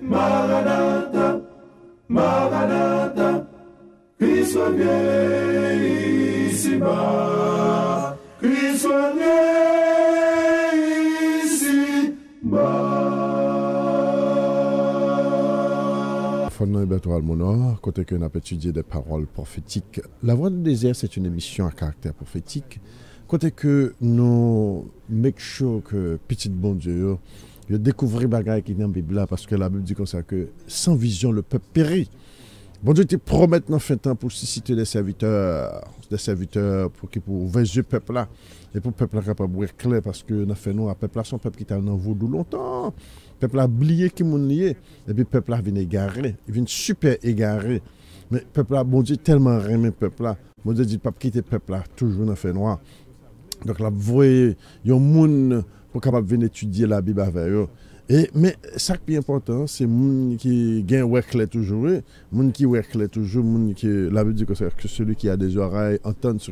Maranatha, Maranatha, Christ vient ici-bas, Christ vient ici-bas. Fondement Bertrand Almonor, côté que nous avons étudié des paroles prophétiques. La Voix du désert, c'est une émission à caractère prophétique. Côté que nous make sure que petit bon Dieu, je découvre les bagailles qui sont dans la Bible parce que la Bible dit comme ça que sans vision le peuple périt. Bon Dieu te promet dans fin de temps pour susciter des serviteurs pour ouvrir les peuple là et pour le peuple là capable de clair parce que nous fait nous à peuple là son peuple qui était dans vaudou longtemps. Le peuple a oublié qui moun lié et puis le peuple là vient égaré, il vient super égaré. Mais le peuple là bon Dieu tellement aimé le peuple là. Bon Dieu dit pas quitter le peuple là toujours dans fait noir. Donc là, vous voyez, il y a des gens pour capable venir étudier la Bible avec eux. Mais ça qui est important, c'est les gens qui gagnent clair toujours, les gens qui voient clair toujours, la Bible dit que celui qui a des oreilles entend ce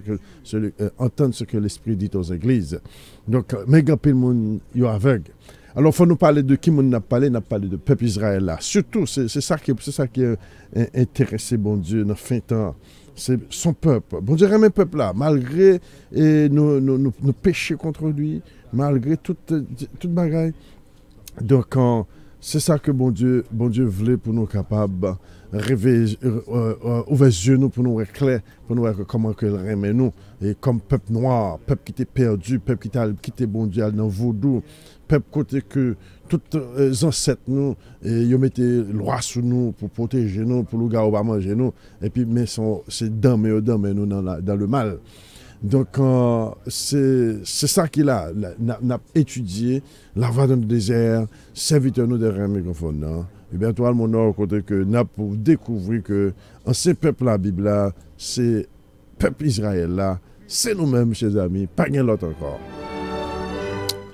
que l'Esprit dit aux églises. Donc, mais quand le monde est aveugle. Alors, il faut nous parler de qui on a parlé de peuple Israël là. Surtout, c'est ça qui est intéressé, bon Dieu, dans le fin temps. C'est son peuple. Bon Dieu aime le peuple là, malgré nos péchés contre lui, malgré toute bagaille. Donc, c'est ça que bon Dieu voulait pour nous capables rêver, ouvrir les yeux nous pour nous éclairer, pour nous voir comment il aime nous. Et comme peuple noir, peuple qui était perdu, peuple qui était quitté bon Dieu dans le vaudou, peuple côté que tous les ancêtres nous, ils mettaient loi sur nous pour protéger nous, pour nous garder manger nous, et puis mais c'est dans nous dans le mal. Donc c'est ça qu'il a étudié, la voie dans le désert, serviteur nous de microphone. Et bien toi mon nord côté que n'a pour découvrir que en ces peuples la Bible là, c'est peuple Israël là, c'est nous-mêmes chers amis, pas rien l'autre encore.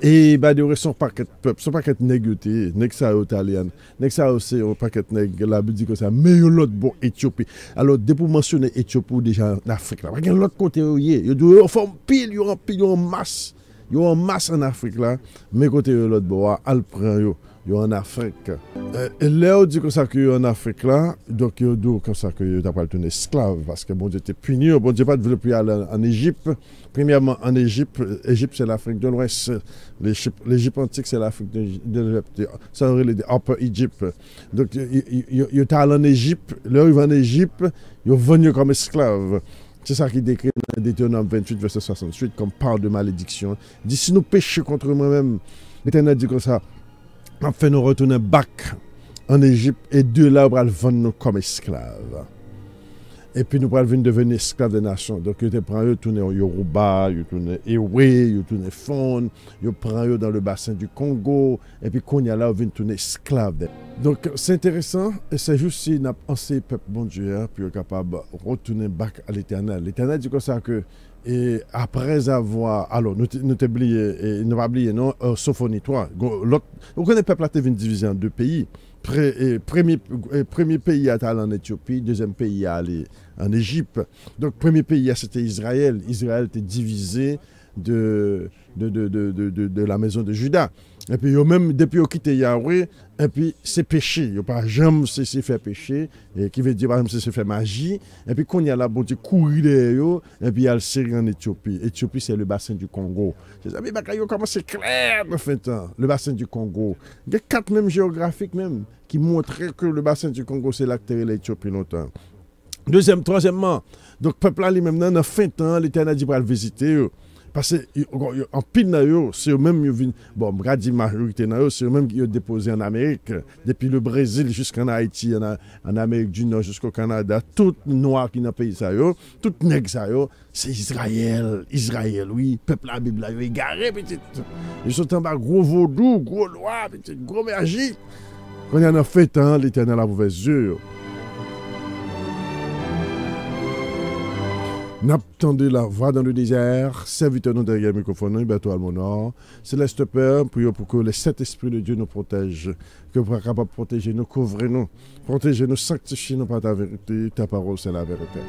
Et bah de son paquet peuple, son paquet négoté, nèg ça italien, nèg ça aussi un paquet nèg la Bible dit que ça meilleur l'autre bon Éthiopie. Alors dès pour mentionner Éthiopie déjà en Afrique là, regarde l'autre côté il doit forme pile, yo en masse. Yo en masse en Afrique là, mais côté l'autre bois, al prend yo en Afrique. Et là on dit que ça que en Afrique là, donc yo dit comme ça que yo t'a pas tourner esclave parce que bon Dieu était puni, bon Dieu pas voulu plus aller en Égypte. Premièrement en Égypte c'est l'Afrique de l'Ouest, l'Égypte antique c'est l'Afrique de l'Ouest, ça aurait les Upper Egypt. Donc yo t'a allé en Égypte, là ils vont en Égypte, yo venu comme esclave. C'est ça qui décrit dans Deutéronome 28, verset 68, comme part de malédiction. Il dit, si nous péchons contre nous-mêmes, l'Éternel dit comme ça, on fait nous retourner back en Égypte et de là, on va vendre nous comme esclaves. Et puis nous allons devenir esclaves des nations. Donc, ils prennent tourner au Yoruba, ils tournent Ewe, ils tournent Fon, ils prennent dans le bassin du Congo, et puis quand il y a là, ils viennent tourner esclaves. Donc, c'est intéressant, et c'est juste si nous avons pensé peuple bon Dieu, puis nous sommes capables de retourner back à l'Éternel. L'Éternel dit comme ça que, et après avoir, alors, nous n'avons pas oublié, non, Sophonie 3, vous connaissez le peuple là, est divisé en deux pays. Premier pays à aller en Éthiopie, deuxième pays à aller en Égypte. Donc, premier pays c'était Israël. Israël était divisé de la maison de Juda. Et puis, même depuis qu'ils ont quitté Yahweh, et puis c'est péché. Ils n'ont pas jamais cessé de faire péché, et qui veut dire pas cessé de faire magie. Et puis, quand il y a là, bon Dieu, courir derrière, et puis il y a le Syrie en Éthiopie. Éthiopie, c'est le bassin du Congo. Les amis, comment c'est clair, en fait, le bassin du Congo. Il y a 4 mêmes géographiques, même, qui montraient que le bassin du Congo, c'est là que l'Éthiopie longtemps. Troisièmement, donc, le peuple là, lui-même, dans la fin de temps, l'Éternel dit pour le visiter. Parce qu'en pile, c'est eux-mêmes, bon, je dis majorité, c'est eux-mêmes qui ont déposé en Amérique, depuis le Brésil jusqu'en Haïti, en Amérique du Nord jusqu'au Canada, tout noir qui n'a pas pays, tout nègre, c'est Israël, oui, peuple la Bible, ils sont égarés, ils sont en bas, gros vaudou, gros loi, gros magie. Quand il y en a fait, l'Éternel a ouvert les yeux. N'attendez la voix dans le désert, serviteur nous derrière le microphone, Bertrand Almonor, Céleste Père, prions pour que les 7 esprits de Dieu nous protègent, que vous soyez capable de protéger nous, couvrir nous, protéger nous, sanctifier nous par ta vérité, ta parole c'est la vérité.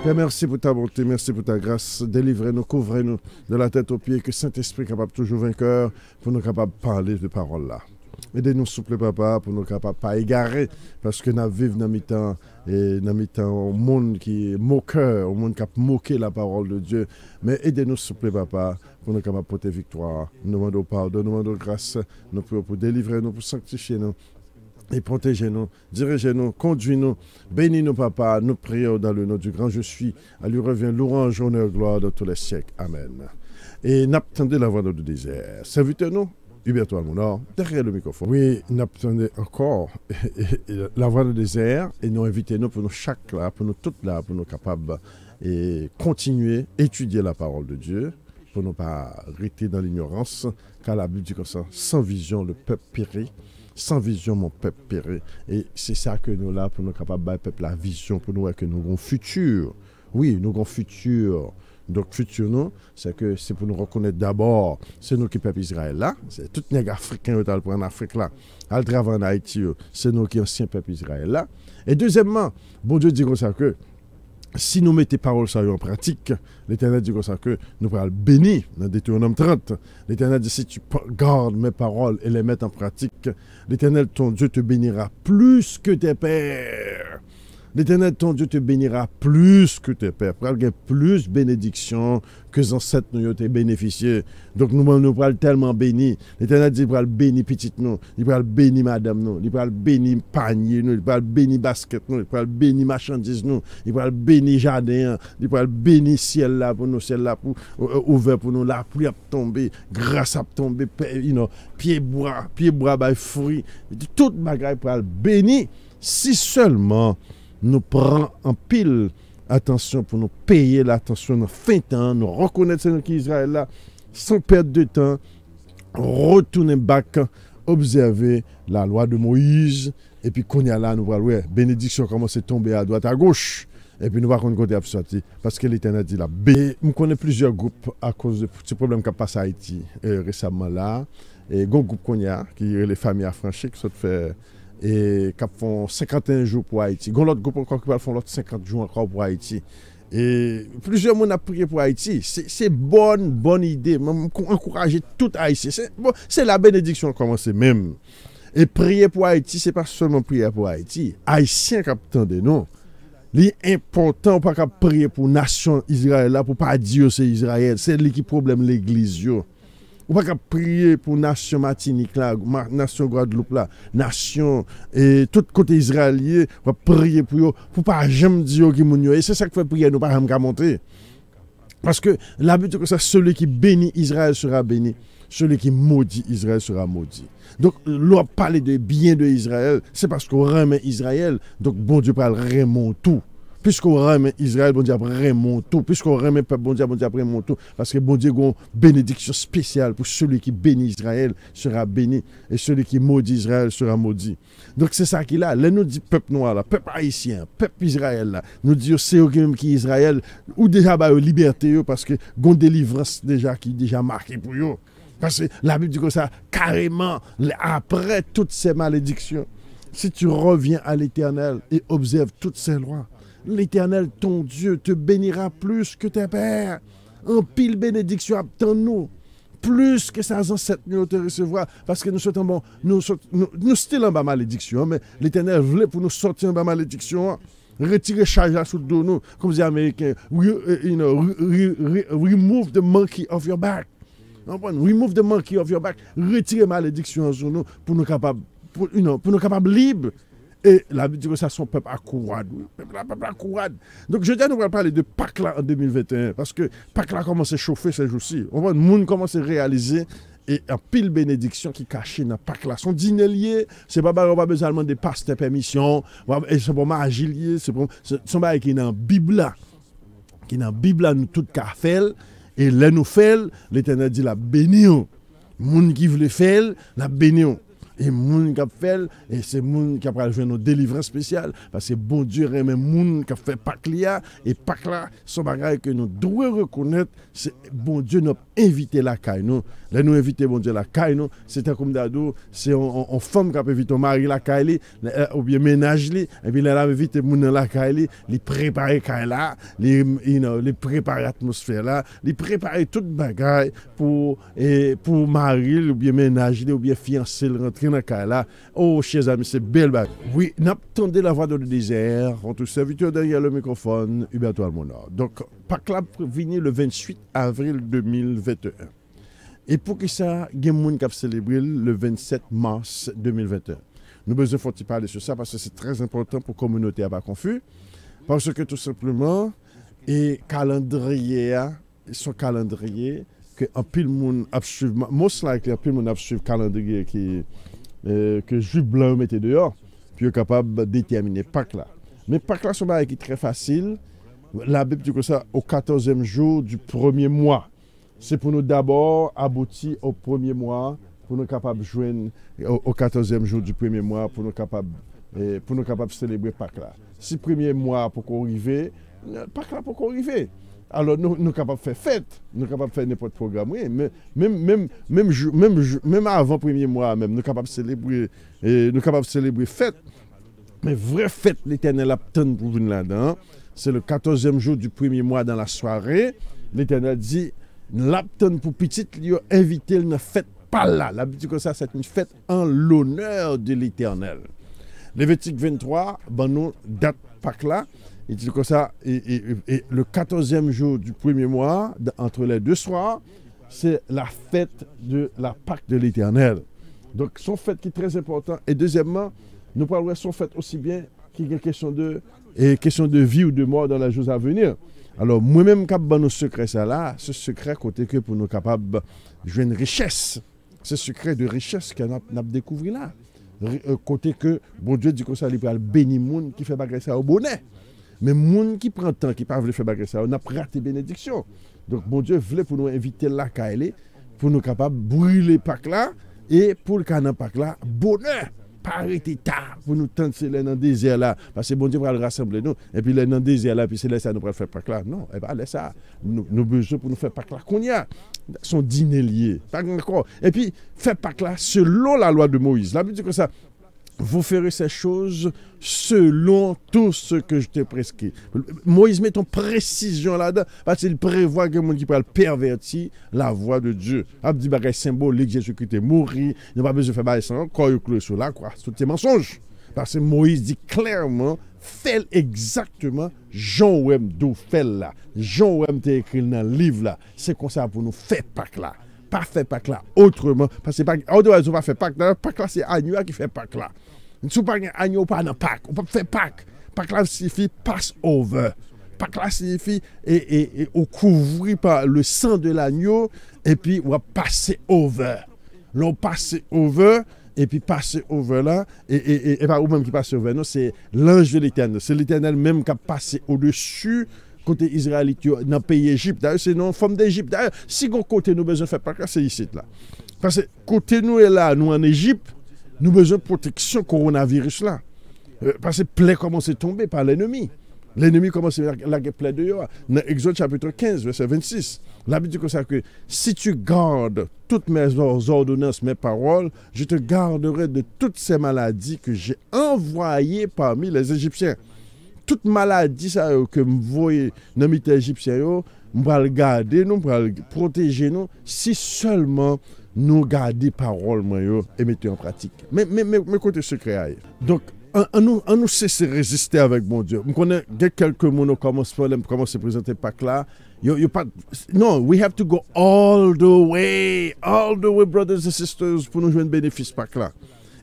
Père, merci pour ta bonté, merci pour ta grâce, délivrez-nous, couvrez-nous de la tête aux pieds, que Saint-Esprit capable toujours vainqueur, pour nous capable de parler de parole là. Aidez-nous, s'il vous plaît, papa, pour nous capables pas égarer, parce que nous vivons dans mi-temps et dans mi-temps un monde qui est moqueur, un monde qui a moqué la parole de Dieu. Mais aidez-nous, s'il vous plaît, papa, pour nous capables de porter victoire. Nous demandons pardon, nous demandons grâce, nous prions pour délivrer nous, pour sanctifier nous. Et protégez-nous, dirigez-nous, conduisez-nous, bénis-nous, papa. Nous prions dans le nom du grand Je suis. À lui revient louange, honneur, gloire dans tous les siècles. Amen. Et n'attendez la voix dans le désert. Servitez-nous. Hubert Mounor, derrière le microphone. Oui, nous attendons encore la voix du désert et nous invitons pour nous chaque là, pour nous toutes là, pour nous capables et continuer à étudier la parole de Dieu, pour ne pas rester dans l'ignorance, car la Bible dit comme ça, sans vision le peuple périt, sans vision mon peuple périt. Et c'est ça que nous là, pour nous capables de peuple la vision, pour nous voir que nous avons un futur. Oui, nous avons un futur. Donc, futur, nous, c'est que c'est pour nous reconnaître d'abord, c'est nous qui peuple Israël là, c'est tout les Africains qui sont en Afrique là, à travers en Haïti, c'est nous qui anciens peuple Israël là. Et deuxièmement, bon Dieu dit comme ça que si nous mettons paroles ça en pratique, l'Éternel dit comme ça que nous pourrons le bénir dans Deutéronome 30. L'Éternel dit si tu gardes mes paroles et les mets en pratique, l'Éternel ton Dieu te bénira plus que tes pères. L'Éternel, ton Dieu, te bénira plus que tes pères. Il y a plus de bénédictions que les ancêtres nous ont bénéficié. Donc, nous pourrons tellement bénir. L'Éternel dit qu'il va bénir petit nous, il va bénir madame nous, il va bénir panier nous, il va bénir basket nous, il va bénir marchandises nous, il va bénir jardin, il va bénir ciel là pour nous, ciel là pour ouvert pour nous, la pluie a tombé, grâce a tombé, pied bois, fruits, toute bagaille pour bénir. Si seulement nous prenons en pile attention pour nous payer l'attention dans fin temps, nous reconnaître c'est nous qui Israël là, sans perdre de temps, retourner back, observer la loi de Moïse, et puis qu'on y a là, nous voyons, ouais, bénédiction commence à tomber à droite, à gauche, et puis nous voyons qu'on côté à sortir, parce que l'Éternel dit là. Et nous connaissons plusieurs groupes à cause de ce problème qui a passé à Haïti récemment là, et un groupe qu'on y a, qui est les familles affranchies, qui sont fait et qui font 51 jours pour Haïti. Il y a l'autre groupe encore qui font l'autre 50 jours encore pour Haïti. Et plusieurs monde ont prié pour Haïti. C'est bonne idée. Encourager tout Haïti. C'est la bénédiction commence même. Et prier pour Haïti, c'est pas seulement prier pour Haïti. Haïtiens qui attendent nous. L'important pas qu'à prier pour nation Israël là pour pas dire c'est Israël. C'est lui qui problème l'église yo. Ou pas qu'à prier pour nation Martinique là, nation Guadeloupe là, nation et tout côté israélien, on va prier pour eux, pour pas jamais dire qui moun yo. Et c'est ça que fait prier nous pas jamais monter. Parce que l'habitude que ça, celui qui bénit Israël sera béni, celui qui maudit Israël sera maudit. Donc l'on parle de bien de Israël, c'est parce qu'on remet Israël, donc bon Dieu parle vraiment tout. Puisqu'on remet Israël, bon Dieu après mon tout. Puisqu'on remet peuple, bon Dieu après mon tout. Parce que bon Dieu a une bénédiction spéciale pour celui qui bénit Israël sera béni. Et celui qui maudit Israël sera maudit. Donc c'est ça qu'il a. Là, nous dit peuple noir, là, peuple haïtien, peuple Israël, là, nous dit c'est eux qui Israël, ou déjà bah, liberté, parce que une délivrance déjà qui est déjà marquée pour eux. Parce que la Bible dit que ça, carrément, après toutes ces malédictions, si tu reviens à l'Éternel et observes toutes ces lois, l'Éternel, ton Dieu, te bénira plus que tes pères. En pile bénédiction, attends-nous. Plus que ça, ancêtres nous te recevoir. Parce que nous sommes bon, nous sommes en bas malédiction, mais l'Éternel voulait pour nous sortir en bas malédiction. Retirer charge sous dos nous, comme les Américains. Remove the monkey of your back. Remove the monkey of your back. Retirer malédiction sur nous pour nous capables, pour nous capables libres. Et la Bible dit que ça, son peuple accourade. Peuple accourade. Donc, je dis, nous allons parler de Pâques là en 2021. Parce que Pâques là commence à chauffer ces jours-ci. On voit le monde commence à réaliser. Et un pile bénédiction qui cache dans Pâques là. Son dîner lié, c'est pas besoin de pasteur permission. C'est pas magie lié. C'est son bail qui est dans la Bible là. Qui est dans la Bible là, nous tout qu'à faire. Et là, nous faisons, l'Éternel dit la bénion. Monde qui veut le faire, la bénion. Et moun qui a fait, et c'est moun qui a joué nos délivrances spéciales, parce que bon Dieu remet moun qui a fait Pâques là, et Pâques là, son bagage que nous devons reconnaître, c'est bon Dieu nous a invité la caille nous. Là nous inviter bon Dieu la caille nous, c'est comme d'ado, c'est en femme qui a invité son mari la caille ou bien ménage li, et puis là invité moun la caille li préparer caille là, les préparer atmosphère là, les préparer toute bagage pour mari ou bien ménage ou bien fiancé rentrer rentrer dans le là. Oh, chers amis, c'est belle bague. Oui, n'attendez la voix dans le désert. Votre serviteur derrière le microphone, Huberto Almonor. Donc, Pâques là venir le 28 avril 2021. Et pour que ça, il y a des gens qui célébrer le 27 mars 2021. Nous besoin de parler sur ça parce que c'est très important pour la communauté à pas confus. Parce que tout simplement, et calendrier, son calendrier, que un pile monde a suivi, most likely un pile monde a suivi calendrier que juif blanc mettait dehors, puis est capable de déterminer Pâques là. Mais Pâques là sont qui très facile. La Bible dit que ça au 14e jour du premier mois. C'est pour nous d'abord aboutir au premier mois, pour nous capables de joindre au 14e jour du premier mois, pour nous capables de célébrer Pâques là. Si premier mois pour qu'on arrive, Pâques là pour qu'on arrive. Alors nous sommes capables de faire fête, nous sommes capables de faire n'importe programme, oui, mais même avant premier mois, même, nous sommes capables de célébrer fête. Mais vraie fête, l'Éternel a tant pour venir là-dedans. C'est le 14e jour du premier mois dans la soirée. L'Éternel dit, l'apton pour petit, il a invité une fête pas là. La Bible dit que ça, c'est une fête en l'honneur de l'Éternel. Lévitique 23, ben nous, date Pâques là. Il dit comme ça, et le 14e jour du premier mois, entre les deux soirs, c'est la fête de la Pâque de l'Éternel. Donc, son fête qui est très important. Et deuxièmement, nous parlerons de son fête aussi bien qu'il y a question de vie ou de mort dans les jours à venir. Alors, moi-même, quand nos secrets, ça là, ce secret, côté que pour nous capables de jouer une richesse, ce secret de richesse qu'on a découvert là. Côté que, bon Dieu dit que ça, il peut bénir les gens qui fait bagarre ça au bonnet. Mais les gens qui prennent temps, qui ne peuvent pas faire bagarre ça, on a raté bénédiction. Donc, bon Dieu voulait pour nous inviter là, pour nous capables de brûler Pâques là, et pour le canon Pâques là, bonheur. Pas arrêter tard pour nous tenter dans le désert là. Parce que bon Dieu va le rassembler nous. Et puis dans le désert là, puis c'est là ça nous va faire Pâques là. Non, et bien laisse ça. Nous besoin pour nous faire Pâques là. Qu'on y a son dîner lié. Pas encore. Et puis, faire Pâques là selon la loi de Moïse. La Bible dit que ça. Vous ferez ces choses selon tout ce que je t'ai prescrit. Moïse met en précision là-dedans parce qu'il prévoit que les gens qui peuvent pervertir la voix de Dieu. Il dit que symbolique, Jésus-Christ est mort, il n'a pas besoin de faire ça encore, il cloué sur la croix. C'est un mensonge. Parce que Moïse dit clairement, fait exactement Jean Ouem d'où fait là. Jean Ouem t'a écrit dans le livre là. C'est comme ça pour nous faire Pâques là. Pas faire Pâques là autrement. Parce que on doit pas faire Pâques là. Pâques là, c'est Agneau qui fait Pâques là. Si vous ne faites pas Agneau, pas dans Pâques. On peut faire Pâques. Pâques là signifie Passover. Pâques là signifie et on couvre par le sang de l'agneau et puis on va passer over. L'on passe over et puis passer over là et pas ou même qui passe over. Non, c'est l'ange de l'Éternel. C'est l'Éternel même qui a passé au-dessus côté israélite dans le pays Égypte. D'ailleurs, c'est une forme d'Égypte. D'ailleurs, si on côté nous besoin de faire Pâques là, c'est ici là. Parce que côté nous est là, nous en Égypte, nous avons besoin de protection coronavirus là. Parce que plaie commence à tomber par l'ennemi. L'ennemi commence à la plaie de Yoa. Dans Exode chapitre 15, verset 26. La Bible dit que ça que si tu gardes toutes mes ordonnances, mes paroles, je te garderai de toutes ces maladies que j'ai envoyées parmi les Égyptiens. Toute maladie ça que me voyez dans les Égyptiens, nous allons le garder, nous allons le protéger nous si seulement nous garder parole et mettre en pratique. Mais côté secret. Donc on nous cesse de résister avec mon Dieu. Je connais quelques mots qui commencent à se présenter Pâques là. Non, we have to go all the way, brothers and sisters, pour nous jouer un bénéfice Pâques là.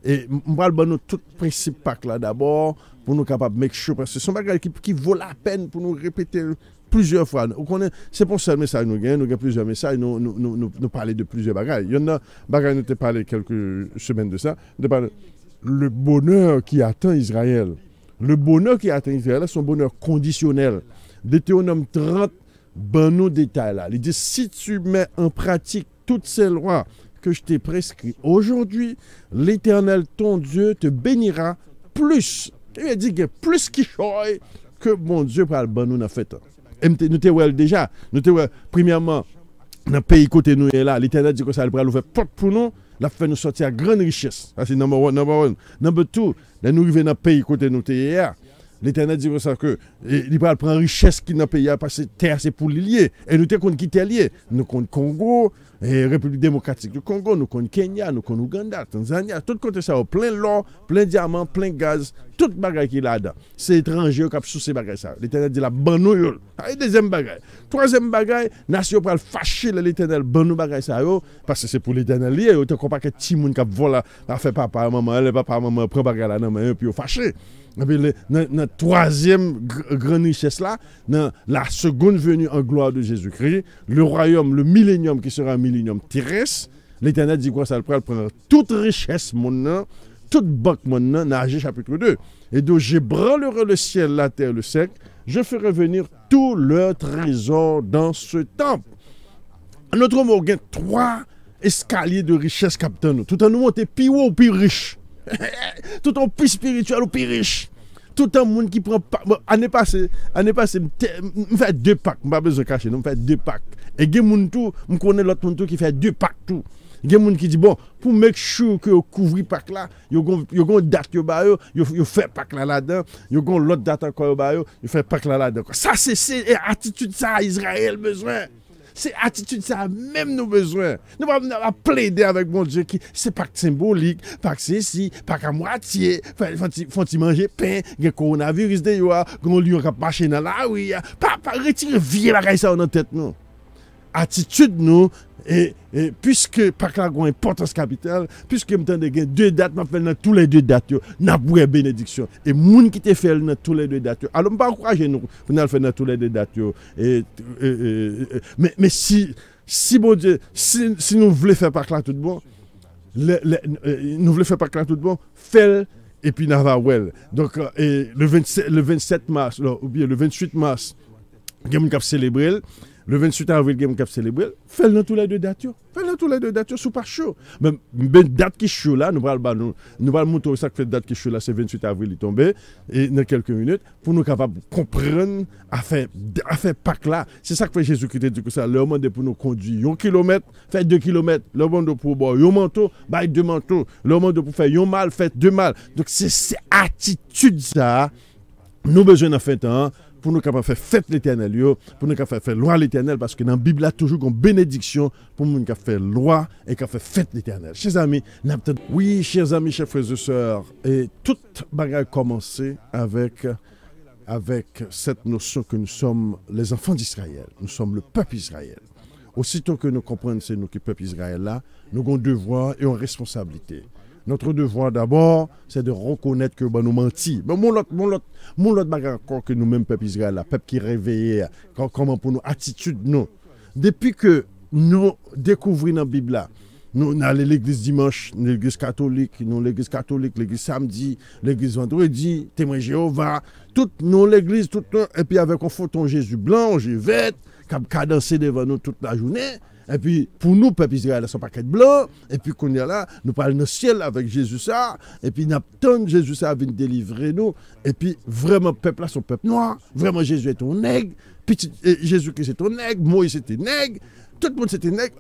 Et je vais vous donner tout principe Pâques là d'abord, pour nous capables de make sure, parce que ce sont des choses qui vaut la peine pour nous répéter plusieurs fois. C'est pour ça que message nous avons plusieurs messages, nous parler de plusieurs bagages. Il y en a bagages, nous avons parlé quelques semaines de ça, de parler le bonheur qui attend Israël. Le bonheur qui attend Israël, c'est un bonheur conditionnel. Deutéronome 30, ben nous détails là. Il dit, si tu mets en pratique toutes ces lois que je t'ai prescrites aujourd'hui, l'Éternel, ton Dieu, te bénira plus. Il dit que plus qu'il choisit que mon Dieu parle ben nous dans fait. Nous te déjà, nous te premièrement dans le pays côté nous est là, l'Éternel dit que ça va ouvrir porte pour nous. La fait nous sortir à grande richesse. Ça c'est number one. Number two, nous arrivons dans le pays côté nous hier. L'Éternel dit comme ça que il va prendre richesse qui dans le pays parce que terre c'est pour lier. Et nous sommes qui est lié. Nous sommes Congo, et République démocratique du Congo, nous sommes Kenya, nous sommes Ouganda, Tanzanie, tout côté ça, plein l'or, plein diamant, plein gaz, tout bagage qui est là-dedans. C'est étranger qui a sous ces bagages ça. L'Éternel dit la banouille. Deuxième bagage. Troisième bagage, nation pour fâcher l'Éternel bannou bagage ça parce que c'est pour l'Éternel lié, autant qu'on pas que petit monde qui vole a fait papa maman, le papa maman prend bagage là dans main puis fâché. Et puis la troisième grande richesse là, dans la seconde venue en gloire de Jésus-Christ, le royaume, le millénium qui sera un millénium terrestre, l'Éternel dit quoi ça le prend toute richesse mon toute banque mon dans Agé chapitre 2. Et donc j'ébranlerai le ciel, la terre, le sec, je ferai venir tout leur trésor dans ce temple. Notre homme a 3 escaliers de richesse capitaine. Tout en nous monter plus haut ou plus riche. Tout en plus spirituel ou plus riche. Tout un monde qui prend année passée me fait 2 packs, pas besoin de cacher, me fait 2 packs. Et gen moun tout, me connais l'autre monde tout qui fait 2 packs tout. Gen moun qui dit bon, pour make sure que couvrir pack là, yo gon date yo ba yo fait pack là-dedans, yo gon l'autre date encore yo ba yo fait pack là-dedans. Ça c'est attitude ça Israël besoin. C'est attitude ça même nous besoin. Nous va plaider avec mon Dieu qui c'est pas symbolique, pas que c'est si, pas qu'à moitié, faut-il manger pain, il y a coronavirus de yo, gon lion qui marcher dans la rue, pas retirer vieux bagay ça dans tête nous. Attitude nous et puisque pas que la grande importance capitale, puisque m'tende gen 2 dates m'a fait dans tous les 2 dates yo, n'a pour bénédiction et moun qui te fait dans tous les 2 dates yo. Alors pas encourager nous pour nous faire dans tous les 2 dates yo mais si bon Dieu si nous voulons faire pas que là tout bon nous voulons faire pas que là tout bon fait et puis n'a va well. Donc le 27 mars ou bien le 28 mars game cap célébrer. Le 28 avril, game cap célébrer, fait dans tous les 2 dates. Fait dans tous les 2 dates, sous pas chaud. Même date qui chaud là, nous allons montrer ça que fait date qui chaud là, c'est 28 avril, il tombé, et dans quelques minutes, pour nous capables de comprendre, à faire Pâques là. C'est ça que fait Jésus-Christ dit que ça, leur monde pour nous conduire 1 kilomètre, fait 2 kilomètres, leur monde pour boire 1 manteau, bail 2 manteaux, leur monde pour faire 1 mal, fait 2 mal. Donc c'est attitude ça, nous besoin d'en faire temps. Pour nous capables faire fête l'Éternel, pour nous capables faire loi l'Éternel, parce que dans la Bible, il y a toujours une bénédiction pour nous capables faire loi et faire fête l'Éternel. Chers amis, oui, chers amis, chers frères et sœurs, et toute bagarre commencé avec cette notion que nous sommes les enfants d'Israël, nous sommes le peuple Israël. Aussitôt que nous comprenons que c'est nous qui sommes le peuple Israël là, nous avons un devoir et une responsabilité. Notre devoir d'abord, c'est de reconnaître que nous mentis. Mais mon autre bagarre encore que nous-mêmes, peuple Israël, le peuple qui réveillé, comment pour nous, attitude, nous. Depuis que nous découvrons dans la Bible, là, nous allons à l'église dimanche, l'église catholique, l'église samedi, l'église vendredi, témoin Jéhovah, toute nous l'église, tout et puis avec un photon Jésus blanc, Jésus vert, qui a dansé devant nous toute la journée. Et puis, pour nous, peuple Israël, son paquet blanc, et puis qu'on est là, nous parlons dans le ciel avec Jésus ça, et puis nous attendons Jésus ça vient délivrer nous, et puis vraiment, peuple là, son peuple noir, vraiment Jésus est ton nègre, Jésus-Christ est ton nègre, Moïse était nègre, tout le monde c'était nègre.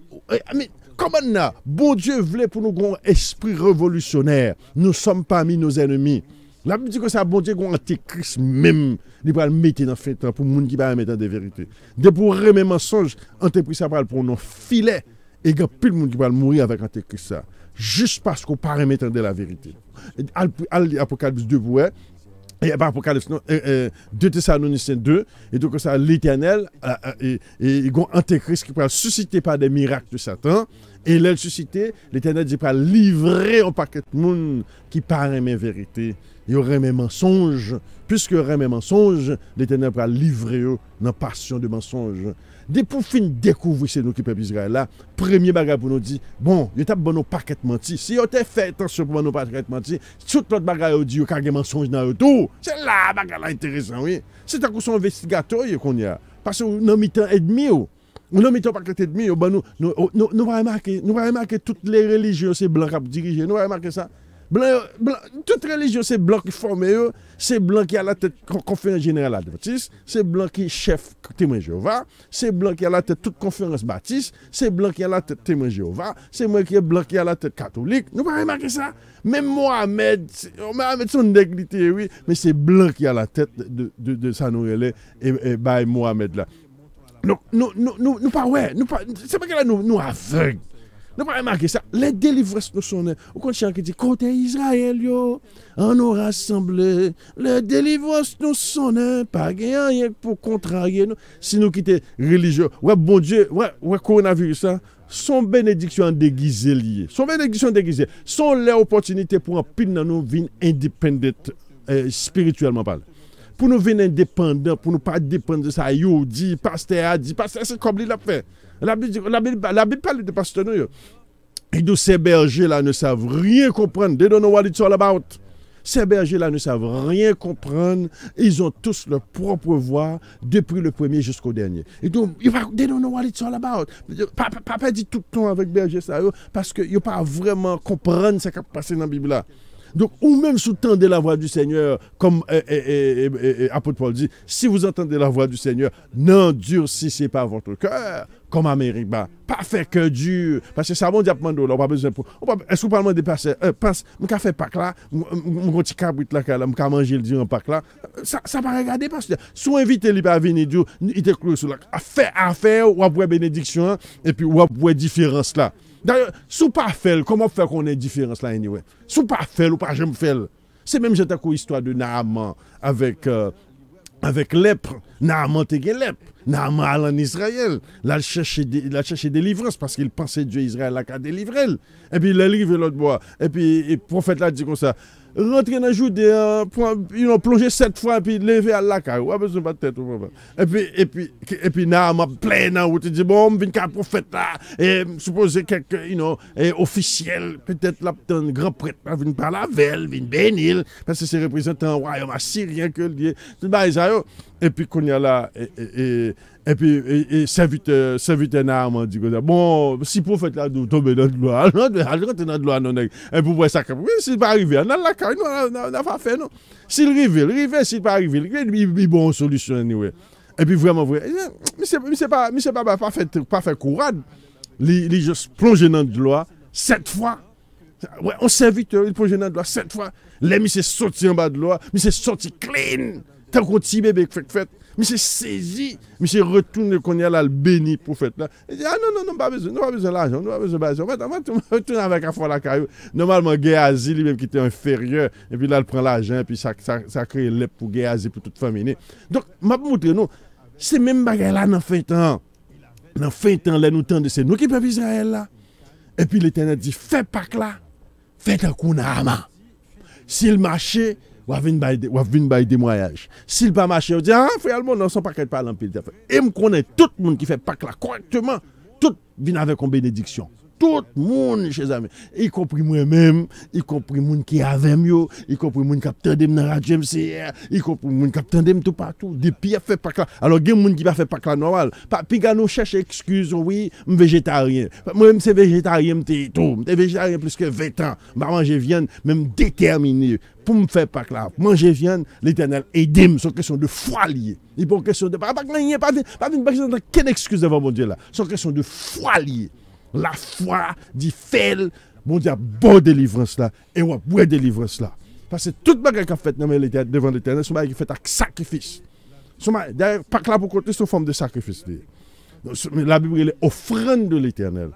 Mais comment là, bon Dieu voulait pour nous un esprit révolutionnaire, nous sommes parmi nos ennemis. La Bible dit que ça, bon Dieu, qu'on antéchrist même, il va le mettre dans le fait pour les gens qui va mettre des vérités. De pour remettre mensonge, antéchrist ça va pour nos filets, et il y a plus de monde qui va mourir avec antéchrist ça, juste parce qu'on ne peut pas remettre de la vérité. Apocalypse 2, vous voyez, et pas Apocalypse, non, 2 Thessaloniciens 2, et donc ça, l'Éternel, et il y a un antéchrist qui va susciter par des miracles de Satan, et il suscité, l'Éternel dit pas livrer un paquet de monde qui parle mes vérités. Il y aurait mes mensonges. Puisque il y aurait mes mensonges, l'Éternel va livrer eux dans la passion de mensonges. Dès pour fin découvrir c'est nous qui peuple Israël là, premier bagage pour nous dire bon, il y a bon nos paquet menti. Si on t'a fait attention pour nos paquet menti, tout l'autre bagage dit il y a mensonge dans eux tout. C'est là bagage là intéressant oui. C'est un coup son investigateur qu'on y a parce que nous mi-temps ennemi nous ne mettons pas que tête nous va remarquer toutes les religions c'est blanc qui dirigent nous va remarquer ça Blanc, toute religion, c'est blanc qui forme, c'est blanc qui a la tête conférence générale adventiste, c'est blanc qui est chef témoin Jéhovah, c'est blanc qui a la tête toute conférence baptiste, c'est blanc qui a la tête témoin Jéhovah, c'est moi qui est blanc qui a la tête catholique. Nous pas remarquer ça. Même Mohamed son négrité, oui, mais c'est blanc qui a la tête de ça nous relais et by Mohamed là. Donc nous pas ouais, c'est pas que là nous aveugles. Nous pas remarquer ça. Les délivrances nous sont au contraire qui dit côté Israël yo, on nous rassemblé. Les délivrances nous sont pas rien pour contrarier nous. Si nous quitter religieux, ouais bon Dieu, ouais coronavirus ça, son bénédiction déguisée liée. Son bénédiction déguisée, sont les opportunités pour un pile dans nous vivre indépendant spirituellement parlant. Pour nous venir indépendants, pour nous pas dépendre de ça, yo dit, pasteur a dit, pasteur c'est comme il l'a fait. La Bible parle de pasteur nous. Et donc ces bergers là ne savent rien comprendre. They don't know what it's all about. Ces bergers là ne savent rien comprendre. Ils ont tous leur propre voix depuis le premier jusqu'au dernier. Et donc they don't know what it's all about. Papa dit tout le temps avec berger ça parce que ils pas vraiment comprendre ce qui a passé dans la Bible là. Donc, ou même sous-tendez la voix du Seigneur, comme Apôtre Paul dit, si vous entendez la voix du Seigneur, n'endurcissez pas votre cœur, comme Amérique, pas fait cœur dur, parce que ça va dire, on n'a pas besoin pour. Est-ce que vous parlez de passer, pense, je fais pas là, mon petit cabrit là, je manger le dur en pack là, ça va regarder, parce que si vous invitez, il va venir, il te clôt sur la affaire, ou après bénédiction, et puis ou après différence là. D'ailleurs, si vous pas fait, comment faire qu'on ait différence là, anyway? Si vous pas fait ou pas jamais fait, c'est même j'ai une histoire de Naaman avec lèpre. Naaman te gen lèpre. Naaman allait en Israël. Là, il cherchait délivrance parce qu'il pensait Dieu Israël a délivré. Et puis il est arrivé l'autre bois. Et puis le prophète là dit comme ça. Rentrer dans le Judée, plonger 7 fois et puis lever à la caille. Ouais, besoin pas de tête. Et puis, Naaman plein dans route. Il dit, bon, je viens qu'un prophète là. Et supposé quelques, officiel, peut-être là, un grand prêtre, vient par la velle, vient bénir. Parce que c'est représentant royaume assyrien que le Dieu. Et puis, qu'on y a là, et puis, serviteur Naaman dit, bon, si le prophète là, tombe dans le gloire, rentrer dans le gloire, non, et pour voir ça, oui, s'il pas arrivé, on a la caille, on n'a pas fait, non. S'il arrive, s'il pas arrivé, il y a bonne solution, anyway. Et puis, vraiment, vrai, mais c'est pas fait courade. Il juste plongé dans le gloire 7 fois. Ouais, on serviteur, il plonge dans le gloire 7 fois. Là, il s'est sorti en bas de gloire, il s'est sorti clean. Tant qu'on petit bébé fait. Mais c'est saisi, mais c'est retourné qu'on y a là le béni prophète là. Il dit, ah non, pas besoin d'argent, on va besoin d'argent. On va retourner avec un fond la caillou. Normalement, Géasi, lui-même qui était inférieur, et puis là, il prend l'argent, et puis ça crée l'ép pour Géasi, pour toute famille. Donc, je vais vous montrer, nous, c'est même bagaille là dans fin temps. Dans fin temps, là, nous tendons, c'est nous qui peuple Israël là. Et puis l'Éternel dit, fais pas que là, fais un coup Naaman. S'il marchait, ou à venir des moyages. S'il pas marché, on dit, ah, frère, le monde, non, son paquet de parler en pile. Et je connais tout le monde qui fait pas là correctement, tout vient avec une bénédiction. Tout le monde, chez amis, y compris moi-même, y compris les gens qui avaient mieux, y compris les gens qui attendaient dans la radio MCR, y compris les gens qui attendaient tout partout. Depuis, il a fait pas là. Alors, il y a des gens qui ne fait pas là normal. Puis, ils nous cherchent excuses, oui, je suis végétarien. Moi-même, c'est végétarien, je suis végétarien plus que 20 ans. Je manger viande, même déterminé. Pour me faire pas là, manger viande, l'Éternel aide-moi, c'est une question de foi liée. Il n'y a pas question de. Pas une quelle excuse devant mon Dieu là. C'est une question de foi liée. La foi dit fait, bon Dieu, bonne délivrance là, et on bonne délivrance là. Parce que toute bagarre qu'on fait devant l'Éternel, c'est une qui fait avec sacrifice. D'ailleurs, pas là pour côté, c'est une forme de sacrifice. La Bible est offrande de l'Éternel.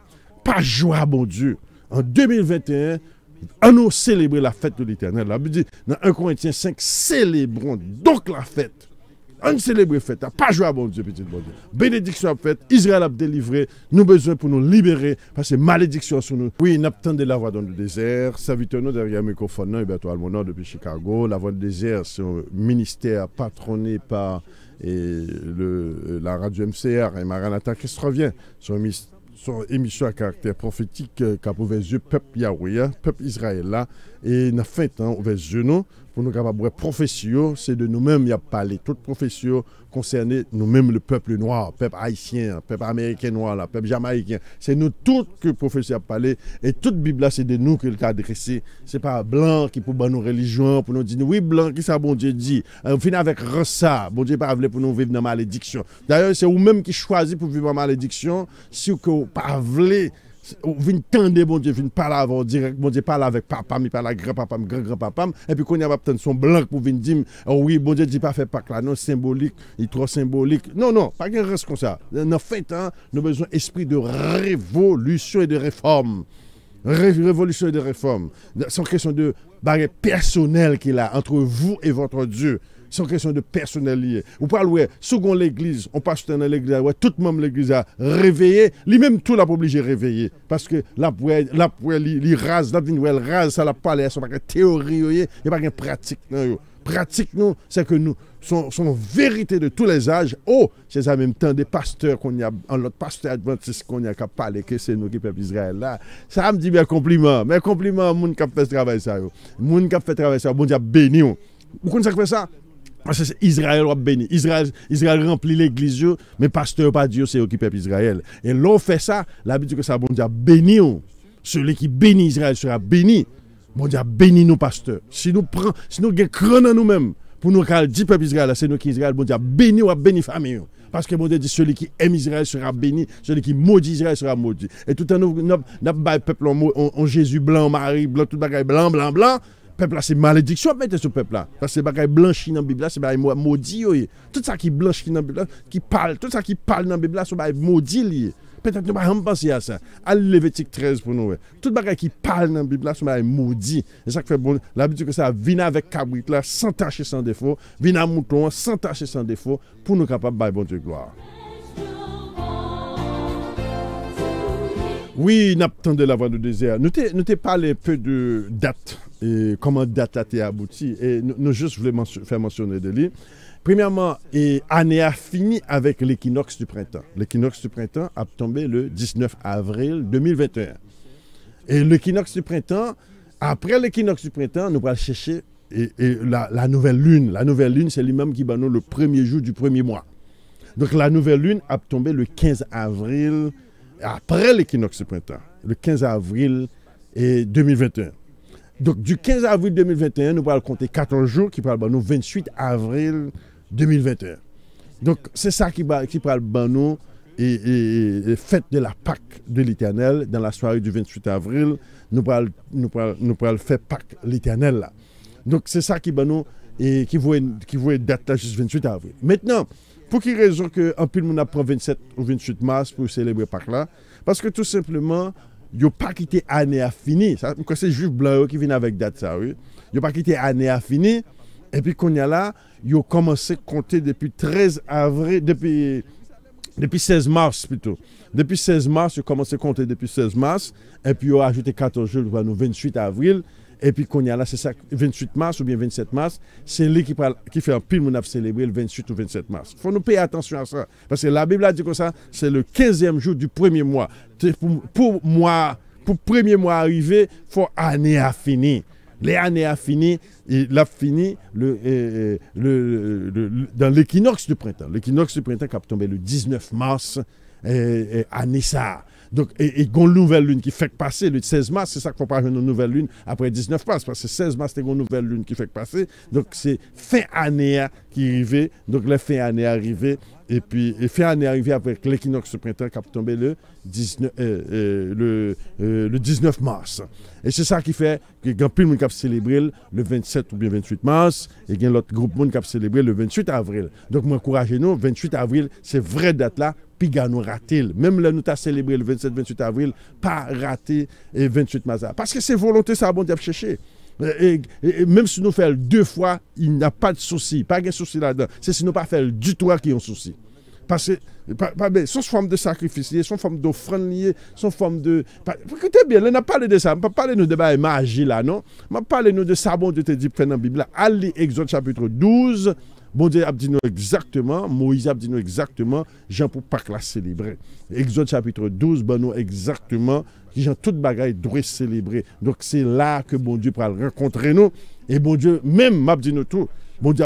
Pas joie, bon Dieu. En 2021, on nous célébrer la fête de l'Éternel. La Bible dit, dans 1 Corinthiens 5, célébrons donc la fête. On célèbre la fête, pas jouer à bon Dieu, petit bon Dieu. Bénédiction à fête, Israël a délivré, nous besoin pour nous libérer, parce que malédiction sur nous. Oui, nous attendons la voix dans le désert, serviteur nous derrière le microphone, Huberto Almonor depuis Chicago. La voix du désert, c'est un ministère patronné par la radio MCR et Maranatha qui se revient. Son émission à caractère prophétique qui a pour yeux peuple Yahweh, peuple Israël là, et nous fin temps ouvert les yeux nous pour nous capables de profession, c'est de nous-mêmes y a parlé toute profession concernée nous-mêmes le peuple noir, peuple haïtien, peuple américain noir là, peuple jamaïcain, c'est nous tous que profession a parlé et toute Bible là c'est de nous qu'il t'a adressé, c'est pas blanc qui pour nos religions pour nous dire oui blanc qui ça bon Dieu dit, on finit avec ça, bon Dieu pas voulu pour nous vivre dans malédiction. D'ailleurs c'est vous-même qui choisit pour vivre en malédiction, si vous pas voulu vin tendre bon Dieu, vin parler avant direct, bon Dieu parle avec papa, mi parle avec grand-papa, grand-papa, et puis qu'on y a pas son blanc pour venir dire oh oui, bon Dieu dit pas faire Pâques là, non symbolique, il est trop symbolique. Non, pas qu'il reste comme ça. Dans fait hein, nous avons besoin d'esprit de révolution et de réforme. Révolution et de réforme. C'est une question de barrière personnelle qu'il a entre vous et votre Dieu. C'est une question de personnel lié. Vous parlez, second l'église, on passe dans l'église, ouais, tout le monde l'église a réveillé, lui-même tout l'a pas obligé de réveiller. Parce que la il rase, la vie, elle rase, ça l'a parlé, ça n'a pas de théorie, il n'y a pas de pratique. Non, pratique, nous, c'est que nous, sont vérité de tous les âges. Oh, c'est ça même temps des pasteurs qu'on y a, en l'autre pasteur adventiste qu'on y a qu'à parler, que c'est nous qui peuple Israël là. Ça me dit bien compliment, moun qui fait travail ça. Moun qui fait travail ça, bon Dieu béni. Vous connaissez ça fait ça? Parce que c'est Israël qui béni. Israël remplit l'église, mais pasteur pas Dieu, c'est eux qui peuple Israël. Et l'on fait ça, la Bible dit que ça, bon Dieu béni. Celui qui bénit Israël sera béni. Bon Dieu béni nous, pasteur. Si nous avons crâne en nous-mêmes, pour nous dire peuple Israël, c'est nous qui Israël, bon Dieu béni ou béni famille. Parce que bon Dieu dit celui qui aime Israël sera béni, celui qui maudit Israël sera maudit. Et tout en nous, notre peuple en Jésus blanc, Marie blanc, tout bagaille blanc. Peuple là c'est malédiction mettez ce peuple là parce que bagaille blanchi dans Bible là c'est bagaille maudit tout ça qui blanchi dans Bible là qui parle tout ça qui parle dans Bible là c'est bagaille maudit lié peut-être nous pas penser à ça à Lévitique 13 pour nous tout bagaille qui parle dans Bible là c'est bagaille maudit et ça fait bon l'habitude que ça vient avec cabrit là sans tache sans défaut vient à mouton sans tache sans défaut pour nous capable bailler bon Dieu gloire. Oui, nous attendons la voix du désert. Nous t'ai parlé un peu de date et comment date a été aboutie. Et nous juste voulons faire mentionner de lui. Premièrement, l'année a fini avec l'équinoxe du printemps. L'équinoxe du printemps a tombé le 19 avril 2021. Et l'équinoxe du printemps, après l'équinoxe du printemps, nous allons chercher la nouvelle lune. La nouvelle lune, c'est lui-même qui va nous le premier jour du premier mois. Donc la nouvelle lune a tombé le 15 avril après l'équinoxe du printemps, le 15 avril 2021. Donc, du 15 avril 2021, nous allons compter 14 jours qui parlent de nous 28 avril 2021. Donc, c'est ça qui parle de nous et fête de la Pâque de l'Éternel dans la soirée du 28 avril. Nous allons faire Pâque l'Éternel là. Donc, c'est ça qui nous et qui voit date là juste 28 avril. Maintenant, pour quelle raison que en pile on apprend 27 ou 28 mars pour célébrer Pâques là? Parce que tout simplement, ils n'ont pas quitté l'année à finir. C'est juif blanc qui viennent avec date ça, oui. Ils n'ont pas quitté l'année à finir. Et puis qu'on y a là, ils ont commencé à compter depuis 13 avril, depuis 16 mars plutôt. Depuis 16 mars, ils ont commencé à compter depuis 16 mars. Et puis ils ont ajouté 14 jours pour nous 28 avril. Et puis qu'on y a là, c'est ça, 28 mars ou bien 27 mars, c'est lui qui fait un pile, on a célébré le 28 ou 27 mars. Il faut nous payer attention à ça. Parce que la Bible a dit que ça, c'est le 15e jour du premier mois. Pour le premier mois arrivé, il faut année à finir. Les années à finir, il a fini dans l'équinoxe du printemps. L'équinoxe du printemps qui a tombé le 19 mars, année ça. Donc, et une nouvelle lune qui fait passer le 16 mars, c'est ça qu'il ne faut pas avoir une nouvelle lune après 19 mars, parce que 16 mars, c'est une nouvelle lune qui fait passer. Donc, c'est fin année qui arrive. Donc, la fin année arrivée. Et puis, fin année arrivée après l'équinoxe du printemps qui a tombé le 19 mars. Et c'est ça qui fait que grand pile monde qui a célébré le 27 ou bien 28 mars, et il y a l'autre groupe monde qui a célébré le 28 avril. Donc, m'encouragez-nous, 28 avril, c'est vraie date là. Puis nous raté. Même là, nous avons célébré le 27-28 avril, pas raté le 28 mars. Parce que c'est volonté, ça a bon Dieu chercher. Et même si nous faisons 2 fois, il n'y a pas de souci. Pas de souci là-dedans. C'est si nous pas faire du tout qui ont souci. Parce que son forme de sacrifice, son forme d'offrande, son forme de... Écoutez bien, on a parlé de ça, on ne peut pas parler de magie là, non? On va parler de ça, bon Dieu te dit dans la Bible, allez, Exode chapitre 12, bon Dieu a dit nous exactement, Moïse a dit nous exactement, Jean pour Pâques la célébrer. Exode chapitre 12, ben nous exactement, Jean toute bagaille doit célébrer. Donc c'est là que bon Dieu pourra rencontrer nous, et bon Dieu, même m'a dit nous tout, bon Dieu...